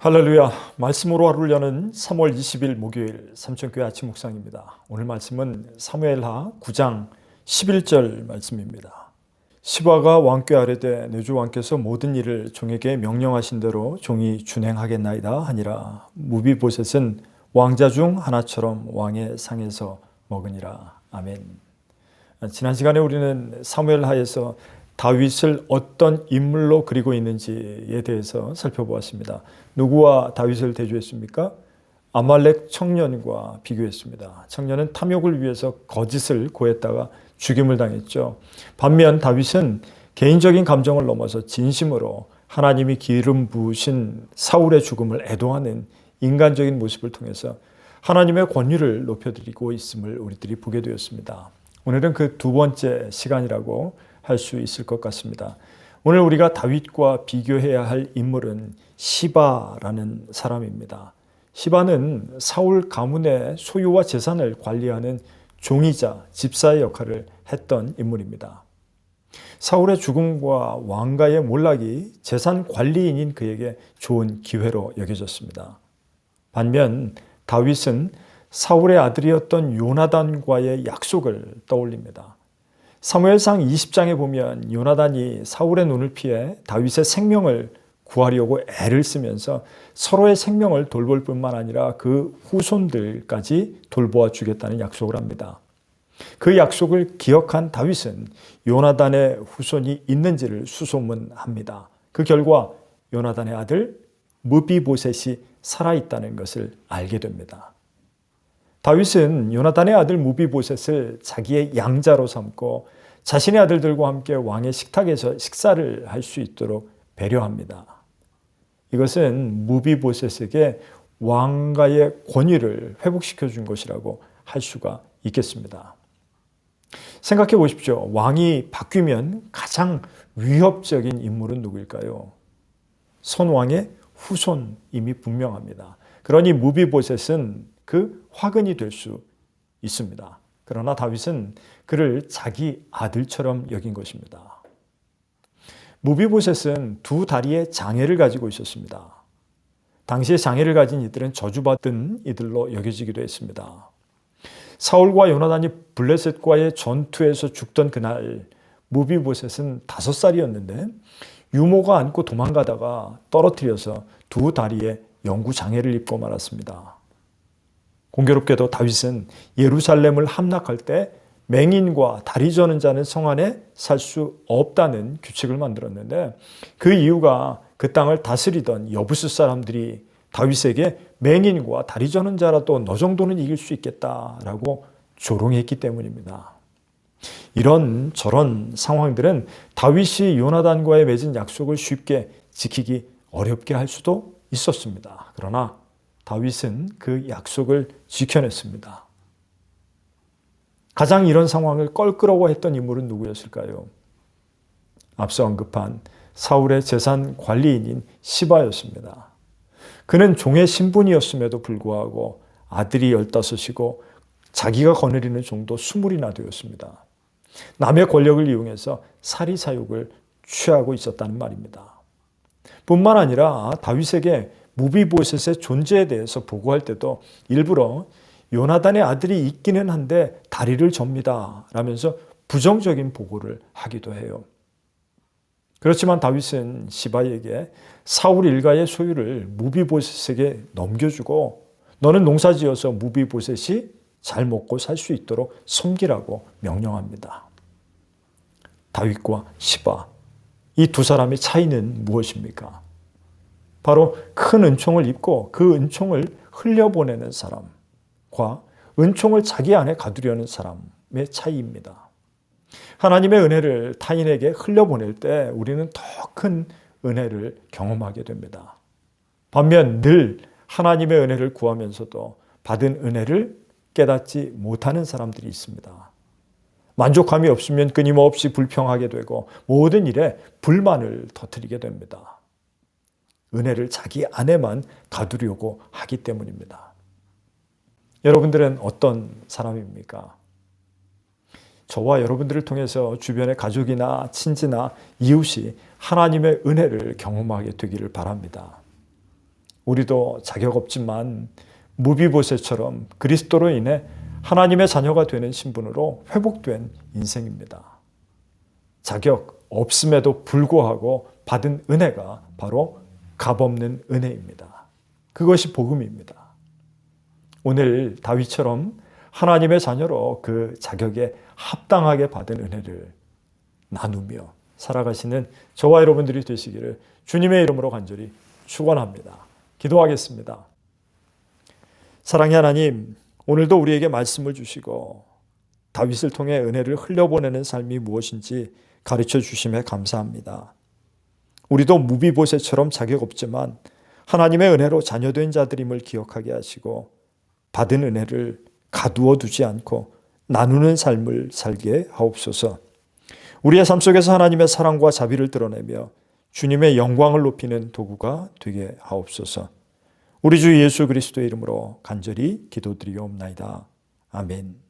할렐루야. 말씀으로 하루를 여는 3월 20일 목요일 삼천교회 아침 묵상입니다. 오늘 말씀은 사무엘하 9장 11절 말씀입니다. 시바가 왕께 아뢰되 내 주 왕께서 모든 일을 종에게 명령하신 대로 종이 준행하겠나이다 하니라. 무비보셋은 왕자 중 하나처럼 왕의 상에서 먹으니라. 아멘. 지난 시간에 우리는 사무엘하에서 다윗을 어떤 인물로 그리고 있는지에 대해서 살펴보았습니다. 누구와 다윗을 대조했습니까? 아말렉 청년과 비교했습니다. 청년은 탐욕을 위해서 거짓을 고했다가 죽임을 당했죠. 반면 다윗은 개인적인 감정을 넘어서 진심으로 하나님이 기름 부으신 사울의 죽음을 애도하는 인간적인 모습을 통해서 하나님의 권위를 높여드리고 있음을 우리들이 보게 되었습니다. 오늘은 그 두 번째 시간이라고 할 수 있을 것 같습니다. 오늘 우리가 다윗과 비교해야 할 인물은 시바라는 사람입니다. 시바는 사울 가문의 소유와 재산을 관리하는 종이자 집사의 역할을 했던 인물입니다. 사울의 죽음과 왕가의 몰락이 재산 관리인인 그에게 좋은 기회로 여겨졌습니다. 반면 다윗은 사울의 아들이었던 요나단과의 약속을 떠올립니다. 사무엘상 20장에 보면 요나단이 사울의 눈을 피해 다윗의 생명을 구하려고 애를 쓰면서 서로의 생명을 돌볼 뿐만 아니라 그 후손들까지 돌보아 주겠다는 약속을 합니다. 그 약속을 기억한 다윗은 요나단의 후손이 있는지를 수소문합니다. 그 결과 요나단의 아들 무비보셋이 살아있다는 것을 알게 됩니다. 다윗은 요나단의 아들 무비보셋을 자기의 양자로 삼고 자신의 아들들과 함께 왕의 식탁에서 식사를 할 수 있도록 배려합니다. 이것은 무비보셋에게 왕가의 권위를 회복시켜 준 것이라고 할 수가 있겠습니다. 생각해 보십시오. 왕이 바뀌면 가장 위협적인 인물은 누구일까요? 선왕의 후손임이 분명합니다. 그러니 무비보셋은 그 화근이 될 수 있습니다. 그러나 다윗은 그를 자기 아들처럼 여긴 것입니다. 무비보셋은 두 다리에 장애를 가지고 있었습니다. 당시에 장애를 가진 이들은 저주받은 이들로 여겨지기도 했습니다. 사울과 요나단이 블레셋과의 전투에서 죽던 그날 무비보셋은 5살이었는데 유모가 안고 도망가다가 떨어뜨려서 두 다리에 영구 장애를 입고 말았습니다. 공교롭게도 다윗은 예루살렘을 함락할 때 맹인과 다리 저는 자는 성 안에 살 수 없다는 규칙을 만들었는데 그 이유가 그 땅을 다스리던 여부스 사람들이 다윗에게 맹인과 다리 저는 자라도 너 정도는 이길 수 있겠다라고 조롱했기 때문입니다. 이런 저런 상황들은 다윗이 요나단과의 맺은 약속을 쉽게 지키기 어렵게 할 수도 있었습니다. 그러나 다윗은 그 약속을 지켜냈습니다. 가장 이런 상황을 껄끄러워했던 인물은 누구였을까요? 앞서 언급한 사울의 재산 관리인인 시바였습니다. 그는 종의 신분이었음에도 불구하고 아들이 15이고 자기가 거느리는 종도 20이나 되었습니다. 남의 권력을 이용해서 사리사욕을 취하고 있었다는 말입니다. 뿐만 아니라 다윗에게 무비보셋의 존재에 대해서 보고할 때도 일부러 요나단의 아들이 있기는 한데 다리를 접니다 라면서 부정적인 보고를 하기도 해요. 그렇지만 다윗은 시바에게 사울 일가의 소유를 무비보셋에게 넘겨주고 너는 농사지어서 무비보셋이 잘 먹고 살 수 있도록 섬기라고 명령합니다. 다윗과 시바, 이 두 사람의 차이는 무엇입니까? 바로 큰 은총을 입고 그 은총을 흘려보내는 사람과 은총을 자기 안에 가두려는 사람의 차이입니다. 하나님의 은혜를 타인에게 흘려보낼 때 우리는 더 큰 은혜를 경험하게 됩니다. 반면 늘 하나님의 은혜를 구하면서도 받은 은혜를 깨닫지 못하는 사람들이 있습니다. 만족감이 없으면 끊임없이 불평하게 되고 모든 일에 불만을 터뜨리게 됩니다. 은혜를 자기 안에만 가두려고 하기 때문입니다. 여러분들은 어떤 사람입니까? 저와 여러분들을 통해서 주변의 가족이나 친지나 이웃이 하나님의 은혜를 경험하게 되기를 바랍니다. 우리도 자격 없지만 무비보셋처럼 그리스도로 인해 하나님의 자녀가 되는 신분으로 회복된 인생입니다. 자격 없음에도 불구하고 받은 은혜가 바로 값없는 은혜입니다. 그것이 복음입니다. 오늘 다윗처럼 하나님의 자녀로 그 자격에 합당하게 받은 은혜를 나누며 살아가시는 저와 여러분들이 되시기를 주님의 이름으로 간절히 축원합니다. 기도하겠습니다. 사랑의 하나님, 오늘도 우리에게 말씀을 주시고 다윗을 통해 은혜를 흘려보내는 삶이 무엇인지 가르쳐 주심에 감사합니다. 우리도 무비보셋처럼 자격 없지만 하나님의 은혜로 자녀된 자들임을 기억하게 하시고 받은 은혜를 가두어 두지 않고 나누는 삶을 살게 하옵소서. 우리의 삶 속에서 하나님의 사랑과 자비를 드러내며 주님의 영광을 높이는 도구가 되게 하옵소서. 우리 주 예수 그리스도의 이름으로 간절히 기도드리옵나이다. 아멘.